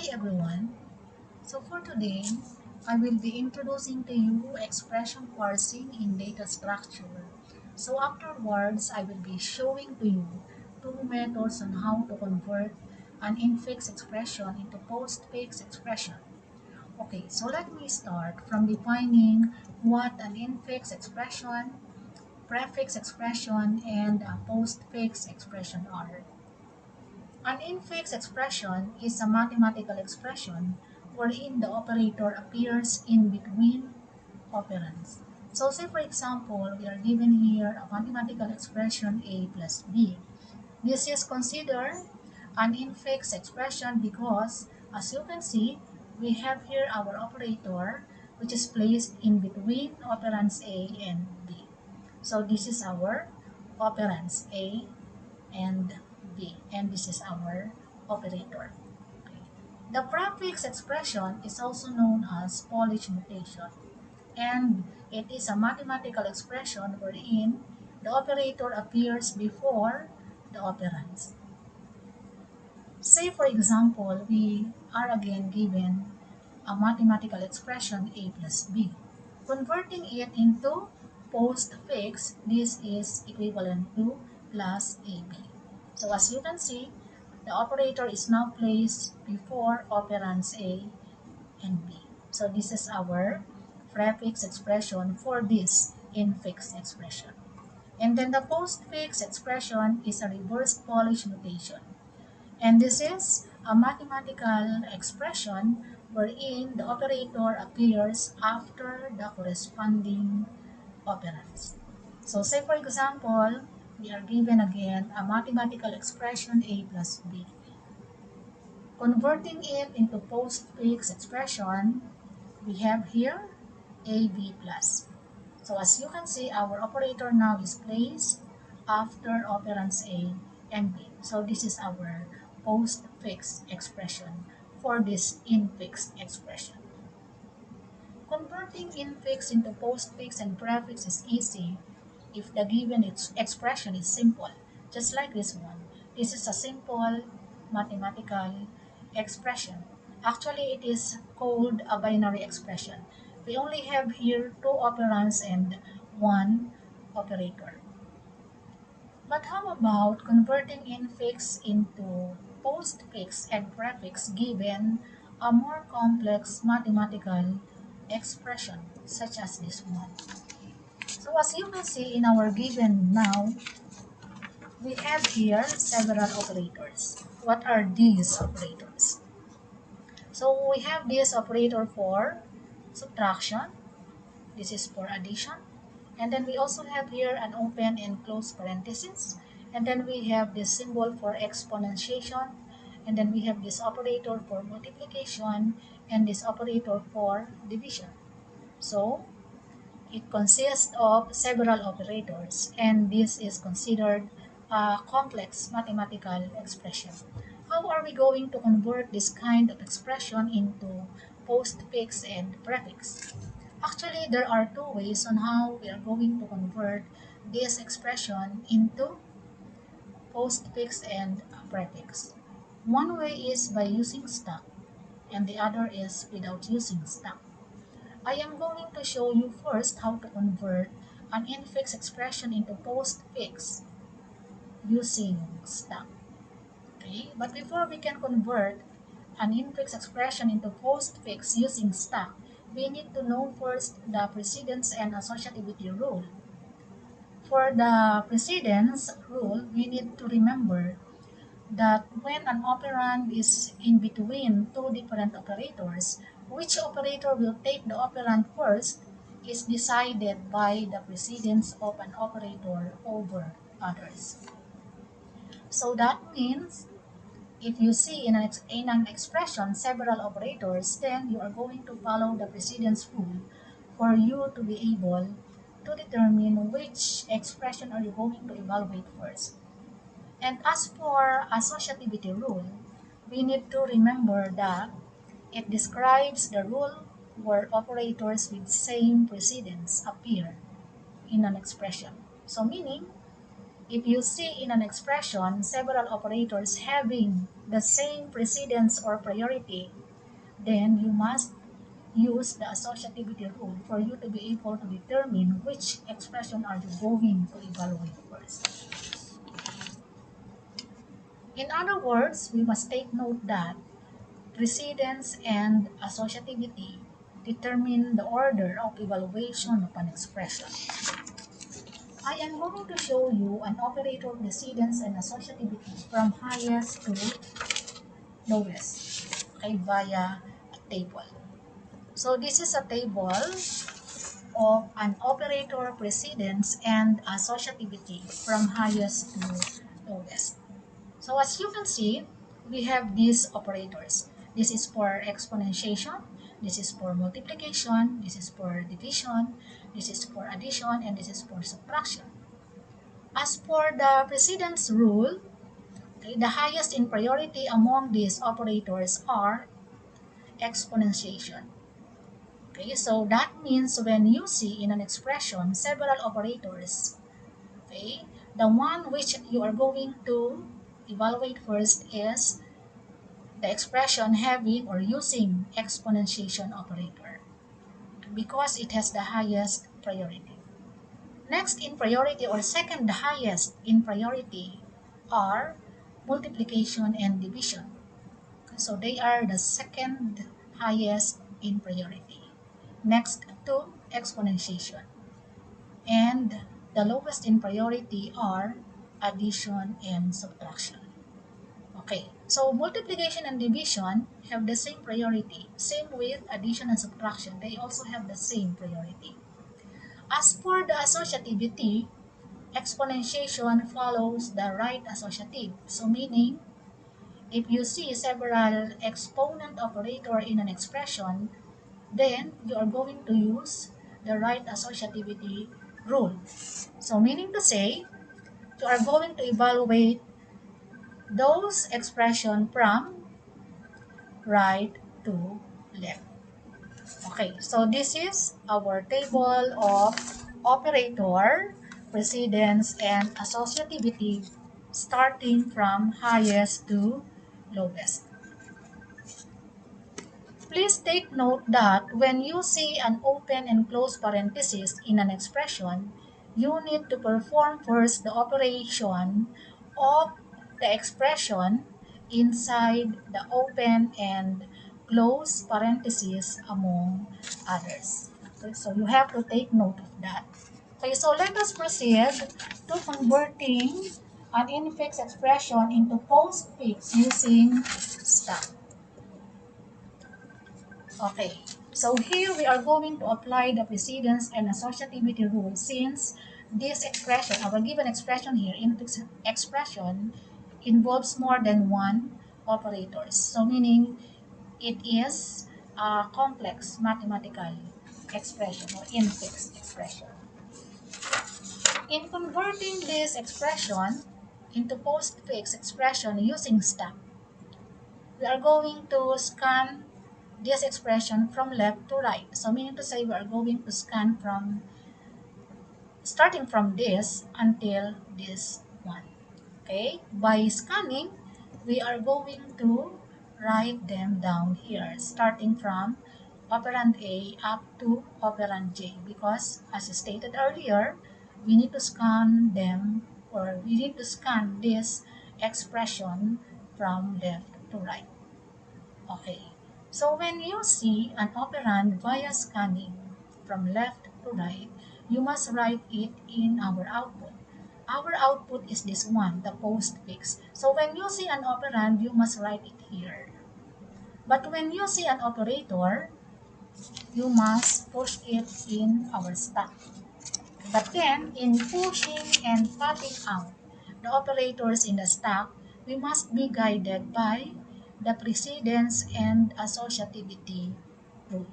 Hi everyone. So for today, I will be introducing to you expression parsing in data structure. So afterwards, I will be showing to you two methods on how to convert an infix expression into postfix expression. Okay, so let me start from defining what an infix expression, prefix expression, and a postfix expression are. An infix expression is a mathematical expression wherein the operator appears in between operands. So say for example, we are given here a mathematical expression a plus b. This is considered an infix expression because, as you can see, we have here our operator which is placed in between operands a and b. So this is our operands a and b, and this is our operator. Okay. The prefix expression is also known as Polish notation, and it is a mathematical expression wherein the operator appears before the operands. Say for example, we are again given a mathematical expression a plus b. Converting it into postfix, this is equivalent to plus ab. So as you can see, the operator is now placed before operands a and b. So this is our prefix expression for this infix expression. And then the postfix expression is a reversed Polish notation. And this is a mathematical expression wherein the operator appears after the corresponding operands. So say for example, we are given again a mathematical expression a plus b. Converting it into postfix expression, we have here ab plus. So as you can see, our operator now is placed after operands a and b. So this is our postfix expression for this infix expression. Converting infix into postfix and prefix is easy if the given expression is simple, just like this one. This is a simple mathematical expression. Actually, it is called a binary expression. We only have here two operands and one operator. But how about converting infix into postfix and prefix given a more complex mathematical expression such as this one? So as you can see in our given now, we have here several operators. What are these operators? So we have this operator for subtraction. This is for addition. And then we also have here an open and closed parenthesis. And then we have this symbol for exponentiation. And then we have this operator for multiplication and this operator for division. So it consists of several operators, and this is considered a complex mathematical expression. How are we going to convert this kind of expression into postfix and prefix? Actually, there are two ways on how we are going to convert this expression into postfix and prefix. One way is by using stack, and the other is without using stack. I am going to show you first how to convert an infix expression into postfix using stack. Okay, but before we can convert an infix expression into postfix using stack, we need to know first the precedence and associativity rule. For the precedence rule, we need to remember that when an operand is in between two different operators, which operator will take the operand first is decided by the precedence of an operator over others. So that means if you see in an expression several operators, then you are going to follow the precedence rule for you to be able to determine which expression are you going to evaluate first. And as for associativity rule, we need to remember that it describes the rule where operators with same precedence appear in an expression. So meaning, if you see in an expression several operators having the same precedence or priority, then you must use the associativity rule for you to be able to determine which expression are you going to evaluate first. In other words, we must take note that precedence and associativity determine the order of evaluation of an expression. I am going to show you an operator precedence and associativity from highest to lowest, okay, via a table. So this is a table of an operator precedence and associativity from highest to lowest. So as you can see, we have these operators. This is for exponentiation, this is for multiplication, this is for division, this is for addition, and this is for subtraction. As for the precedence rule, okay, the highest in priority among these operators are exponentiation. Okay, so that means when you see in an expression several operators, okay, the one which you are going to evaluate first is the expression having or using exponentiation operator because it has the highest priority. Next in priority or second highest in priority are multiplication and division. So they are the second highest in priority. Next to exponentiation. And the lowest in priority are addition and subtraction. Okay, so multiplication and division have the same priority. Same with addition and subtraction. They also have the same priority. As for the associativity, exponentiation follows the right associative. So meaning, if you see several exponent operator in an expression, then you are going to use the right associativity rule. So meaning to say, you are going to evaluate those expression from right to left. Okay, so this is our table of operator, precedence, and associativity starting from highest to lowest. Please take note that when you see an open and closed parenthesis in an expression, you need to perform first the operation of the expression inside the open and closed parenthesis among others. Okay, so you have to take note of that. Okay, so let us proceed to converting an infix expression into postfix using stop. Okay, so here we are going to apply the precedence and associativity rule since this expression, our given expression here, infix expression, involves more than one operators. So meaning it is a complex mathematical expression or infix expression. In converting this expression into postfix expression using step, we are going to scan this expression from left to right. So meaning to say we are going to scan from starting from this until this one. Okay, by scanning we are going to write them down here starting from operand A up to operand J because as stated earlier we need to scan them or we need to scan this expression from left to right. Okay, so when you see an operand via scanning from left to right, you must write it in our output. Our output is this one, the postfix. So when you see an operand, you must write it here. But when you see an operator, you must push it in our stack. But then, in pushing and popping out the operators in the stack, we must be guided by the precedence and associativity rule.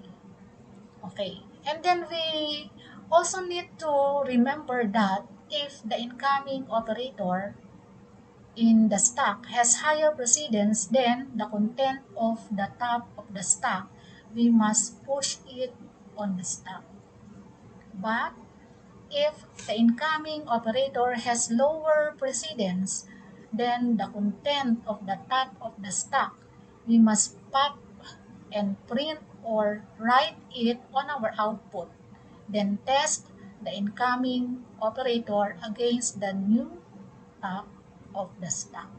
Okay, and then we also need to remember that if the incoming operator in the stack has higher precedence than the content of the top of the stack, we must push it on the stack. But if the incoming operator has lower precedence then the content of the top of the stack, we must pop and print or write it on our output, then test the incoming operator against the new top of the stack.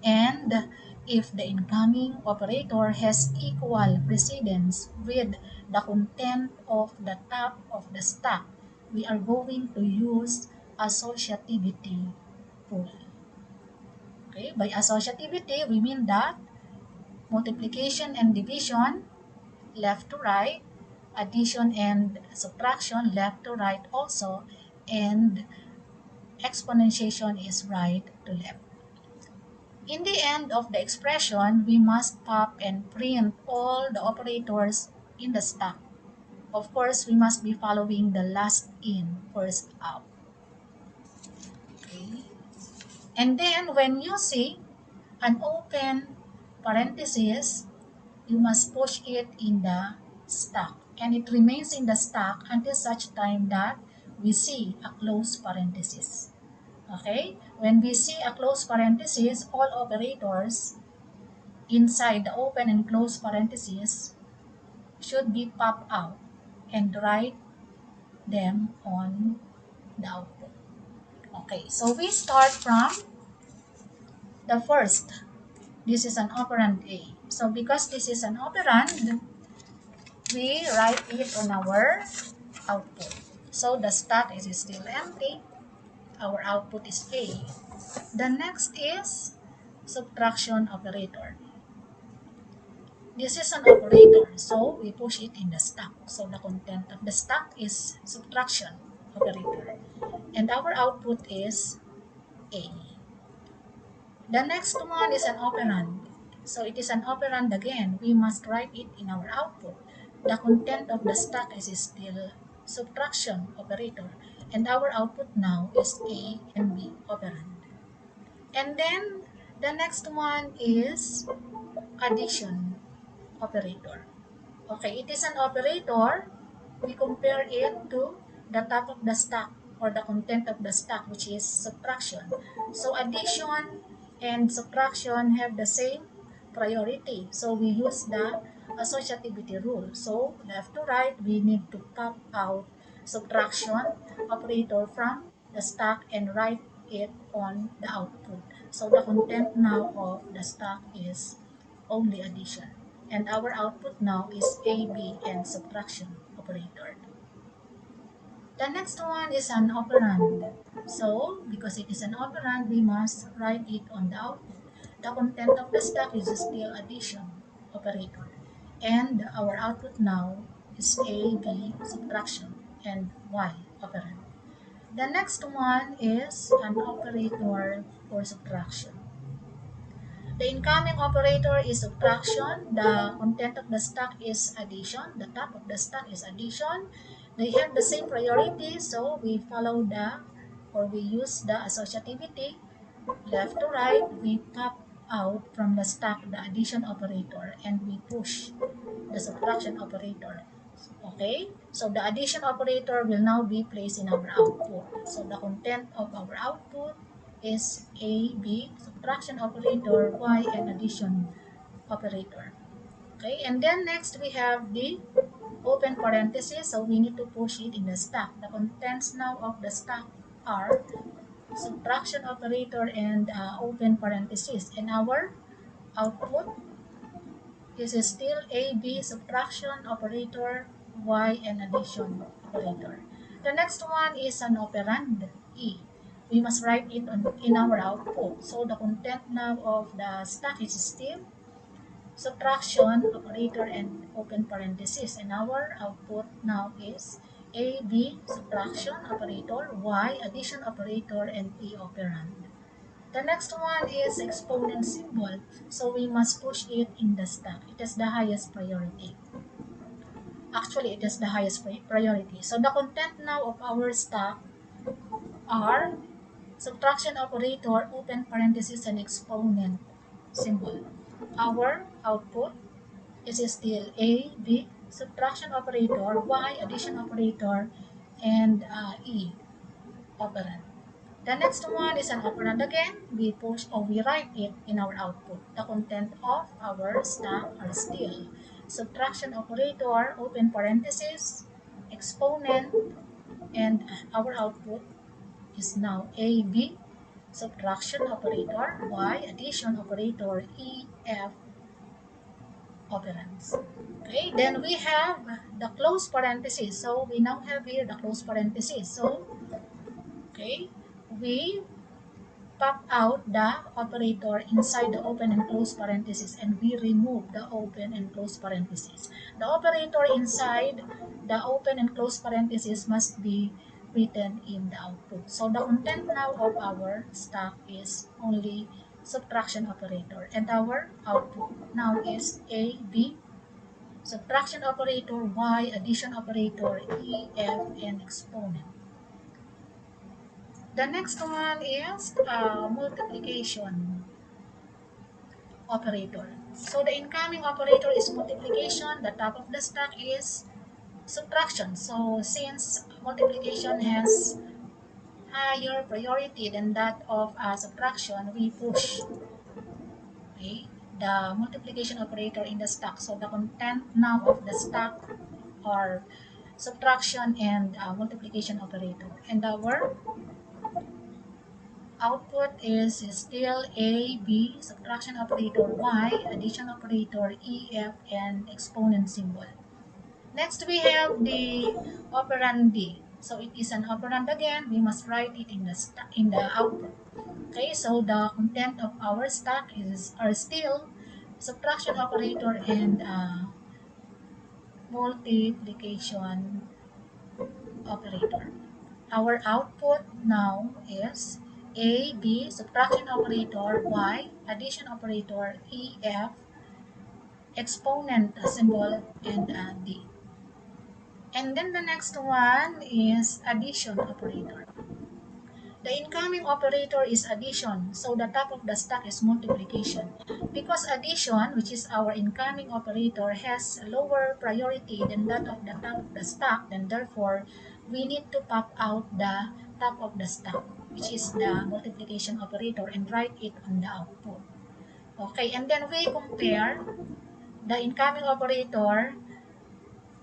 And if the incoming operator has equal precedence with the content of the top of the stack, we are going to use associativity rule. Okay, by associativity, we mean that multiplication and division left to right, addition and subtraction left to right also, and exponentiation is right to left. In the end of the expression, we must pop and print all the operators in the stack. Of course, we must be following the last in, first out. Okay. And then when you see an open parenthesis, you must push it in the stack. And it remains in the stack until such time that we see a close parenthesis. Okay? When we see a close parenthesis, all operators inside the open and close parentheses should be popped out and write them on the output. Okay, so we start from the first. This is an operand A. So because this is an operand, we write it on our output. So the stack is still empty. Our output is A. The next is subtraction operator. This is an operator, so we push it in the stack. So the content of the stack is subtraction operator. And our output is A. The next one is an operand. So it is an operand again. We must write it in our output. The content of the stack is still subtraction operator. And our output now is A and B operand. And then the next one is addition operator. Okay, it is an operator. We compare it to the top of the stack or the content of the stack, which is subtraction. So addition and subtraction have the same priority. So we use the associativity rule. So left to right, we need to pop out subtraction operator from the stack and write it on the output. So the content now of the stack is only addition. And our output now is AB and subtraction operator. The next one is an operand. So, because it is an operand, we must write it on the output. The content of the stack is still addition operator. And our output now is AB subtraction and Y operand. The next one is an operator for subtraction. The incoming operator is subtraction. The content of the stack is addition. The top of the stack is addition. They have the same priority, so we follow we use the associativity. Left to right, we pop out from the stack the addition operator and we push the subtraction operator. Okay, so the addition operator will now be placed in our output. So the content of our output is A, B, subtraction operator, Y, and addition operator. Okay, and then next we have the open parenthesis. So we need to push it in the stack. The contents now of the stack are subtraction operator and open parenthesis. And our output is still A, B, subtraction operator, Y, and addition operator. The next one is an operand, E. We must write it in our output. So the content now of the stack is still subtraction operator and open parenthesis. And our output now is A, B, subtraction operator, Y, addition operator, and E operand. The next one is exponent symbol. So we must push it in the stack. It is the highest priority. Actually, it is the highest priority. So the content now of our stack are subtraction operator, open parenthesis, and exponent symbol. Our output is still A, B, subtraction operator, Y, addition operator, and E operand. The next one is an operand again. We push or we write it in our output. The content of our stack are still subtraction operator, open parenthesis, exponent, and our output is now A, B, subtraction operator, Y, addition operator, E, F, operands. Okay, then we have the close parenthesis. So we now have here the close parenthesis. So, okay, we pop out the operator inside the open and close parenthesis and we remove the open and close parenthesis. The operator inside the open and close parenthesis must be written in the output. So the content now of our stack is only subtraction operator and our output now is A, B, subtraction operator, Y, addition operator, E, F, and exponent. The next one is multiplication operator. So the incoming operator is multiplication. The top of the stack is subtraction. So since multiplication has higher priority than that of subtraction, we push, okay, the multiplication operator in the stack. So the content now of the stack are subtraction and multiplication operator. And our output is still A, B, subtraction operator, Y, addition operator, E, F, and exponent symbol. Next, we have the operand D. So it is an operand again. We must write it in the output. Okay, so the content of our stack are still subtraction operator and multiplication operator. Our output now is A, B, subtraction operator, Y, addition operator, E, F, exponent symbol, and D. And then the next one is addition operator. The incoming operator is addition, so the top of the stack is multiplication. Because addition, which is our incoming operator, has lower priority than that of the top of the stack, then therefore, we need to pop out the top of the stack, which is the multiplication operator, and write it on the output. Okay, and then we compare the incoming operator,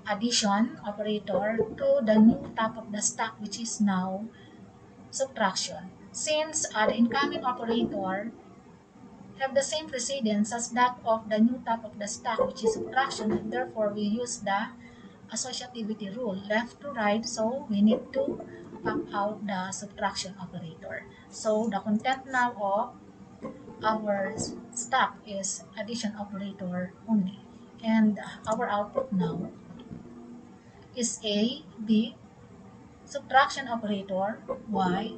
addition operator, to the new top of the stack, which is now subtraction. Since the incoming operator have the same precedence as that of the new top of the stack, which is subtraction, and therefore we use the associativity rule, left to right, so we need to pop out the subtraction operator. So the content now of our stack is addition operator only. And our output now is A, B, subtraction operator, Y,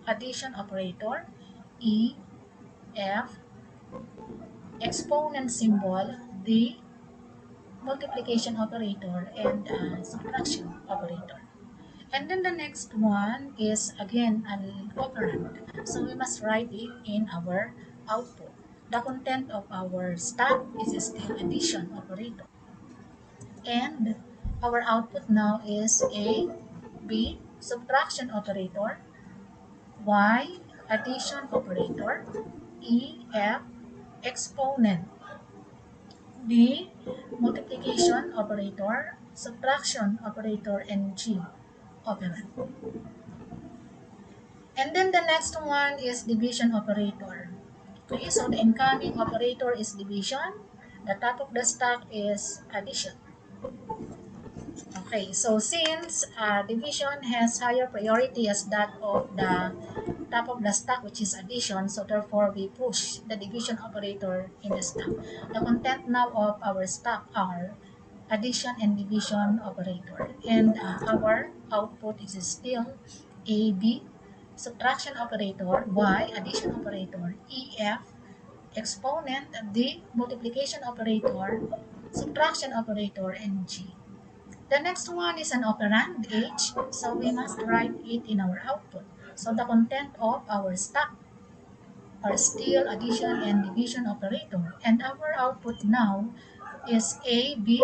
addition operator, E, F, exponent symbol, D, multiplication operator, and subtraction operator. And then the next one is again an operand. So we must write it in our output. The content of our stack is still addition operator. And our output now is A, B, subtraction operator, Y, addition operator, E, F, exponent, D, multiplication operator, subtraction operator, and G, operand. And then the next one is division operator. Okay, so the incoming operator is division. The top of the stack is addition. Okay, so since division has higher priority as that of the top of the stack, which is addition, so therefore we push the division operator in the stack. The content now of our stack are addition and division operator, and our output is still A, B, subtraction operator, Y, addition operator, E, F, exponent, D, multiplication operator, subtraction operator, and G. The next one is an operand, H, so we must write it in our output. So the content of our stack are still addition and division operator, and our output now is A, B,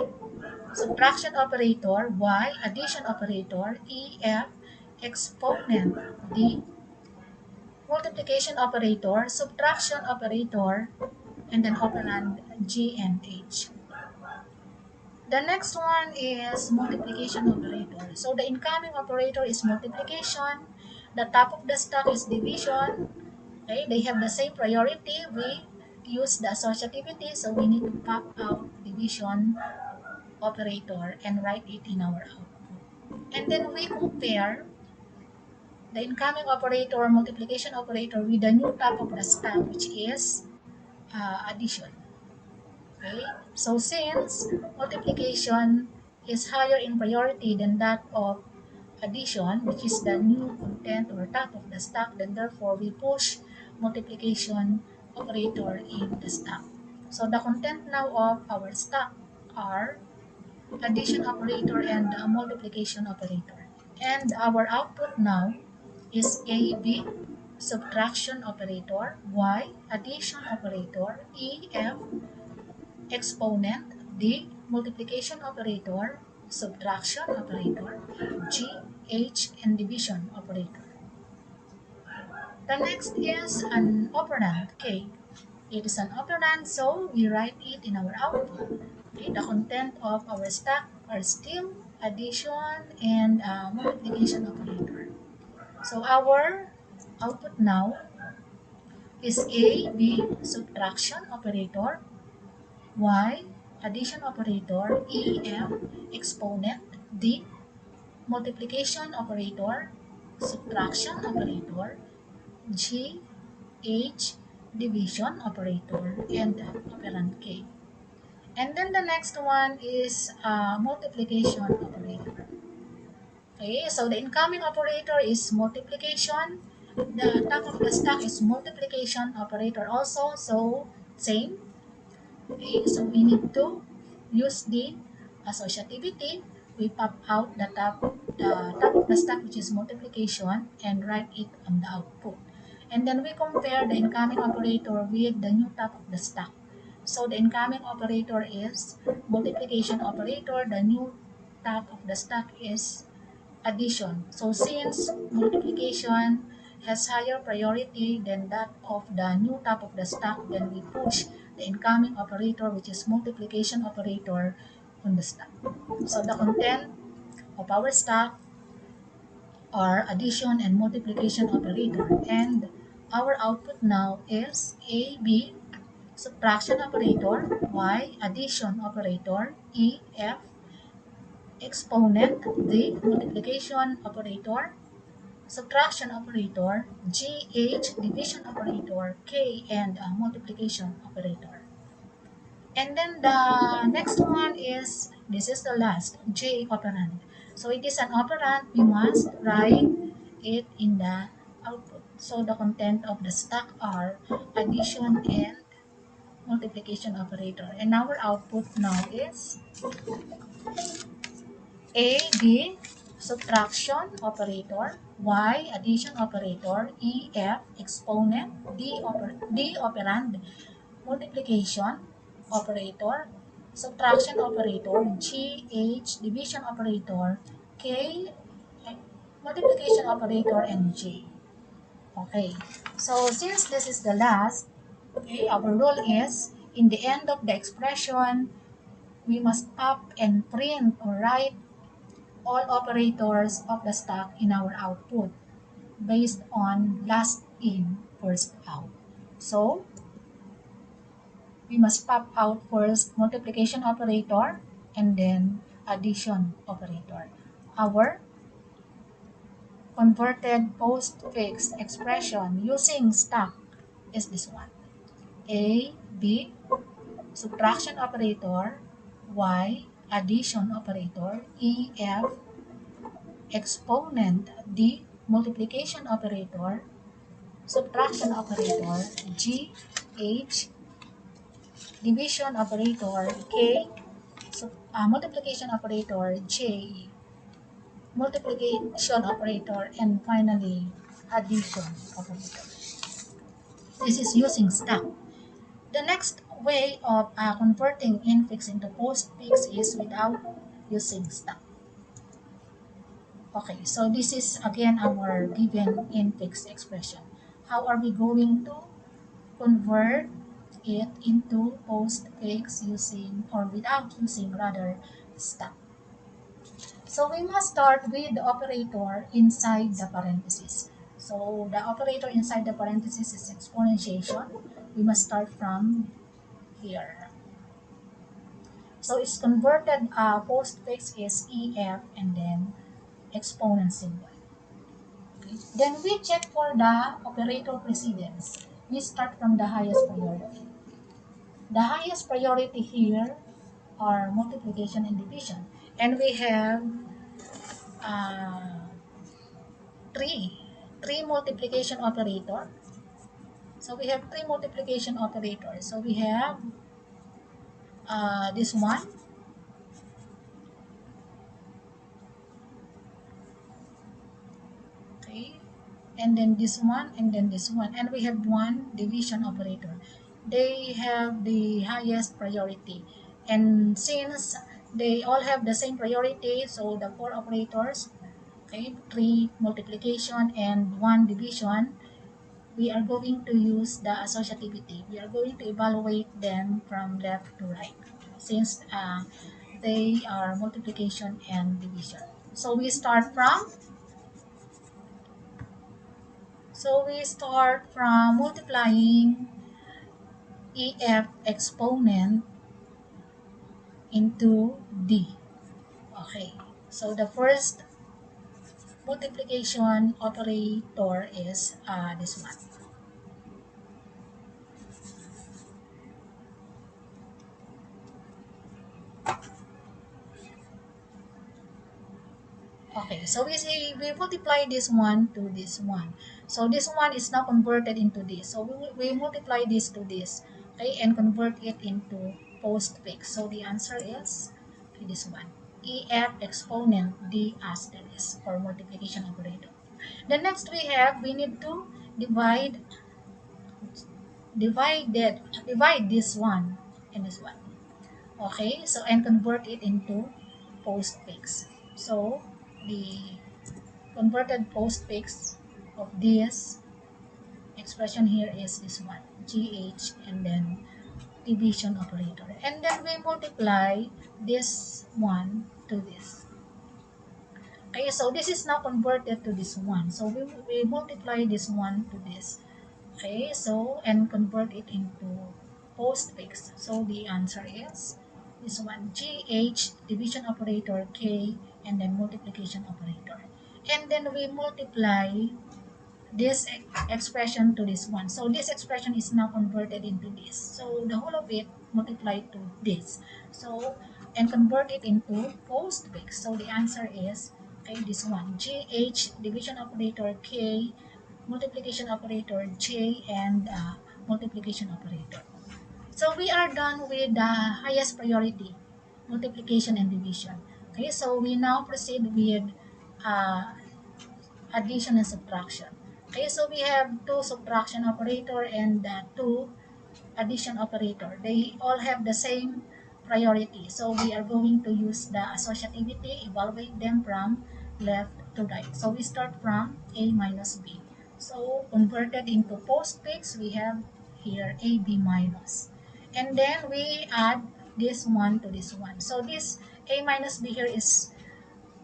subtraction operator, Y, addition operator, E, F, exponent, D, multiplication operator, subtraction operator, and then operand G and H. The next one is multiplication operator. So the incoming operator is multiplication. The top of the stack is division. Okay, they have the same priority. We use the associativity, so we need to pop out division operator and write it in our output. And then we compare the incoming operator, multiplication operator, with the new top of the stack, which is addition. Okay, so since multiplication is higher in priority than that of addition, which is the new content or top of the stack, then therefore we push multiplication operator in the stack. So the content now of our stack are addition operator and multiplication operator. And our output now is A, B, subtraction operator, Y, addition operator, E, F, exponent, D, multiplication operator, subtraction operator, G, H, and division operator. The next is an operand, K. It is an operand, so we write it in our output. Okay, the content of our stack are still addition and multiplication operator. So our output now is A, B, subtraction operator, Y, addition operator, E, F, exponent, D, multiplication operator, subtraction operator, G, H, division operator, and operand K. And then the next one is multiplication operator. Okay, so the incoming operator is multiplication. The top of the stack is multiplication operator also, so same. Okay, so we need to use the associativity. We pop out the top of the stack, which is multiplication, and write it on the output. And then we compare the incoming operator with the new top of the stack. So the incoming operator is multiplication operator. The new top of the stack is addition. So since multiplication has higher priority than that of the new top of the stack, then we push the incoming operator, which is multiplication operator, on the stack. So the content of our stack are addition and multiplication operator, and our output now is A, B, subtraction operator, Y, addition operator, E, F, exponent, D, multiplication operator, subtraction operator, G, H, division operator, K, and multiplication operator. And then the next one is, this is the last, J operand. So it is an operand, we must write it in the output. So the content of the stack are addition and multiplication operator. And our output now is A, B, subtraction operator, Y, addition operator, E, F, exponent, D operand, multiplication operator, subtraction operator, G, H, division operator, K, multiplication operator, and J. Okay, so since this is the last, okay, our rule is, in the end of the expression, we must pop and print or write all operators of the stack in our output based on last in, first out. So, we must pop out first multiplication operator and then addition operator. Our converted postfix expression using stack is this one. A, B, subtraction operator, Y, addition operator, E, F, exponent, D, multiplication operator, subtraction operator, G, H, division operator, K, multiplication operator, J, multiplication operator, and finally addition operator. This is using stack. The next way of converting infix into postfix is without using stack. Okay, so this is again our given infix expression. How are we going to convert it into postfix using or without using rather step? So we must start with the operator inside the parentheses. So the operator inside the parentheses is exponentiation. We must start from here. So it's converted, postfix is EF and then exponent symbol. Okay. Then we check for the operator precedence. We start from the highest priority. The highest priority here are multiplication and division. And we have uh, three, three multiplication operator. So we have three multiplication operators. So we have this one, okay, and then this one, and then this one, and we have one division operator. They have the highest priority, and since they all have the same priority, so the four operators, okay, three multiplication and one division, we are going to use the associativity. We are going to evaluate them from left to right, since they are multiplication and division. So we start from multiplying EF exponent into D. Okay. So the first multiplication operator is this one. Okay, so we multiply this one to this one. So this one is now converted into this. So we multiply this to this, okay, and convert it into postfix. So the answer is, okay, this one. EF exponent D asterisk for multiplication operator. The next we need to divide divide this one and this one. Okay, so and convert it into postfix. So the converted postfix of this expression here is this one, GH, and then division operator. And then we multiply this one to this. Okay, so this is now converted to this one. So we multiply this one to this. Okay, so and convert it into postfix. So the answer is this one, GH, division operator, K, and then multiplication operator. And then we multiply this expression to this one. So this expression is now converted into this. So the whole of it multiplied to this. So and convert it into postfix. So the answer is, okay, this one, GH, division operator, K, multiplication operator, J, and multiplication operator. So we are done with the highest priority, multiplication and division. Okay, so we now proceed with uh, addition and subtraction. Okay, so we have two subtraction operator and two addition operator. They all have the same priority. So we are going to use the associativity, evaluate them from left to right. So we start from A minus B. So converted into postfix, we have here AB minus. And then we add this one to this one. So this A minus B here is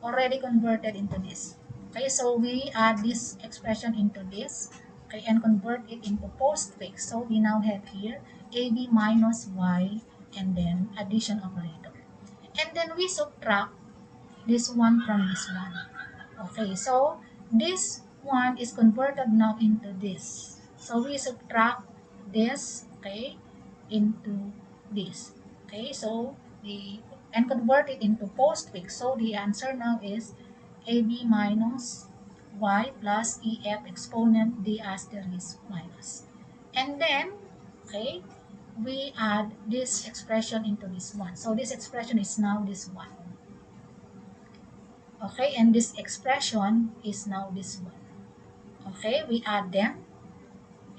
already converted into this. Okay, so we add this expression into this, okay, and convert it into postfix. So we now have here AB minus Y and then addition operator. And then we subtract this one from this one. Okay, so this one is converted now into this. So we subtract this, okay, into this. Okay, so the and convert it into postfix. So the answer now is AB minus Y plus EF exponent D asterisk minus. And then, okay, we add this expression into this one. So this expression is now this one. Okay, and this expression is now this one. Okay, we add them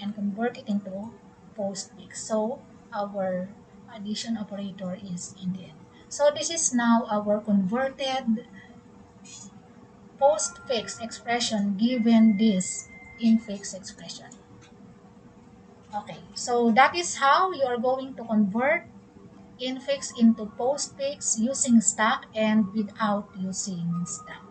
and convert it into postfix. So our addition operator is in the end. So this is now our converted postfix expression given this infix expression. Okay, so that is how you are going to convert infix into postfix using stack and without using stack.